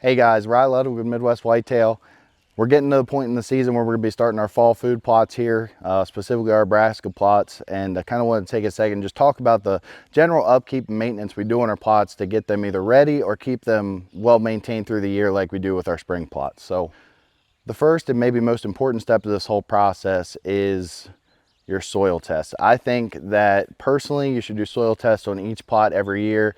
Hey guys, Ry Ludwig with Midwest Whitetail. We're getting to the point in the season where we're going to be starting our fall food plots here, specifically our brassica plots. And I kind of want to take a second and just talk about the general upkeep and maintenance we do on our plots to get them either ready or keep them well maintained through the year like we do with our spring plots. So the first and maybe most important step of this whole process is your soil test. I think that personally you should do soil tests on each plot every year.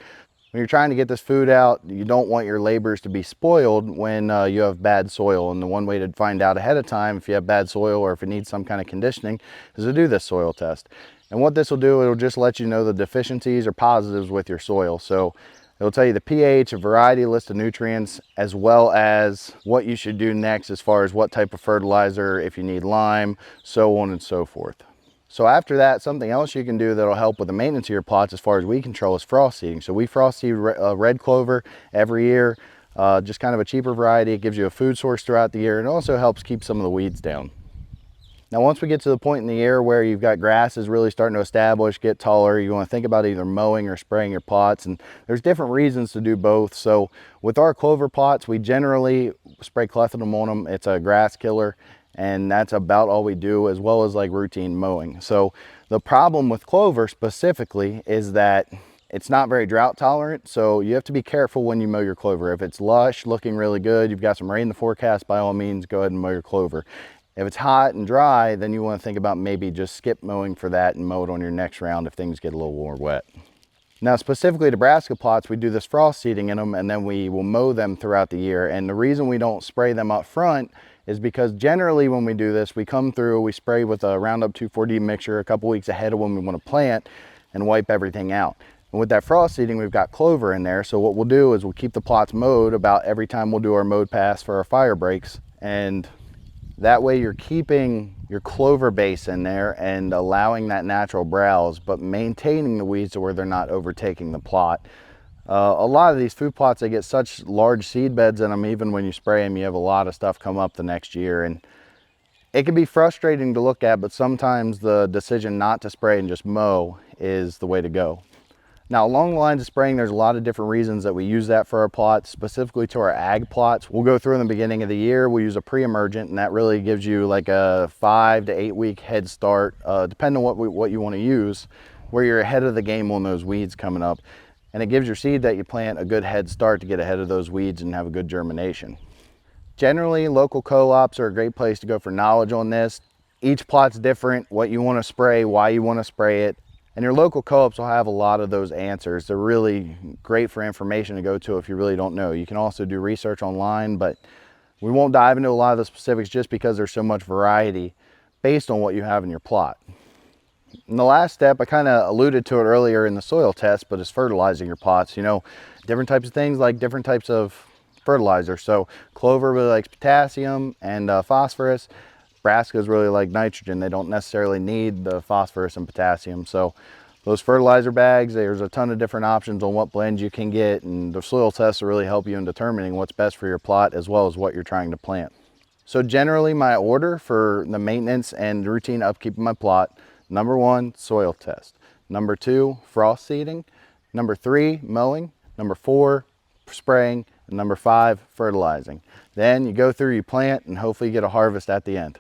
When you're trying to get this food out, you don't want your labors to be spoiled when you have bad soil. And the one way to find out ahead of time if you have bad soil or if it needs some kind of conditioning is to do this soil test. And what this will do, it'll just let you know the deficiencies or positives with your soil. So it'll tell you the pH, a variety list of nutrients, as well as what you should do next as far as what type of fertilizer, if you need lime, so on and so forth. So after that, something else you can do that'll help with the maintenance of your plots as far as weed control is frost seeding. So we frost seed red clover every year, just kind of a cheaper variety. It gives you a food source throughout the year and also helps keep some of the weeds down. Now once we get to the point in the year where you've got grasses really starting to establish, get taller, you want to think about either mowing or spraying your plots, and there's different reasons to do both. So with our clover plots, we generally spray clethodim on them. It's a grass killer, and that's about all we do, as well as like routine mowing. So the problem with clover specifically is that it's not very drought tolerant, so you have to be careful when you mow your clover. If it's lush, looking really good, you've got some rain in the forecast, by all means go ahead and mow your clover. If it's hot and dry, then you want to think about maybe just skip mowing for that and mow it on your next round if things get a little more wet. Now specifically to brassica plots, we do this frost seeding in them and then we will mow them throughout the year. And the reason we don't spray them up front is because generally when we do this, we come through, we spray with a Roundup 2,4-D mixture a couple weeks ahead of when we want to plant and wipe everything out. And with that frost seeding, we've got clover in there. So what we'll do is we'll keep the plots mowed about every time we'll do our mowed pass for our fire breaks. And that way you're keeping your clover base in there and allowing that natural browse, but maintaining the weeds to where they're not overtaking the plot. A lot of these food plots, they get such large seed beds in them, even when you spray them, you have a lot of stuff come up the next year. And it can be frustrating to look at, but sometimes the decision not to spray and just mow is the way to go. Now, along the lines of spraying, there's a lot of different reasons that we use that for our plots, specifically to our ag plots. We'll go through in the beginning of the year, we'll use a pre-emergent, and that really gives you like a 5 to 8 week head start, depending on what you want to use, where you're ahead of the game on those weeds coming up. And it gives your seed that you plant a good head start to get ahead of those weeds and have a good germination. Generally, local co-ops are a great place to go for knowledge on this. Each plot's different, what you want to spray, why you want to spray it. And your local co-ops will have a lot of those answers. They're really great for information to go to if you really don't know. You can also do research online, but we won't dive into a lot of the specifics just because there's so much variety based on what you have in your plot. And the last step, I kind of alluded to it earlier in the soil test, but is fertilizing your plots. You know, different types of things like different types of fertilizer. So clover really likes potassium and phosphorus. Brassicas really like nitrogen. They don't necessarily need the phosphorus and potassium. So those fertilizer bags, there's a ton of different options on what blends you can get, and the soil tests will really help you in determining what's best for your plot as well as what you're trying to plant. So generally my order for the maintenance and routine upkeep of my plot: number 1, soil test; number 2, frost seeding; number 3, mowing; number 4, spraying; and number 5, fertilizing. Then you go through, you plant, and hopefully you get a harvest at the end.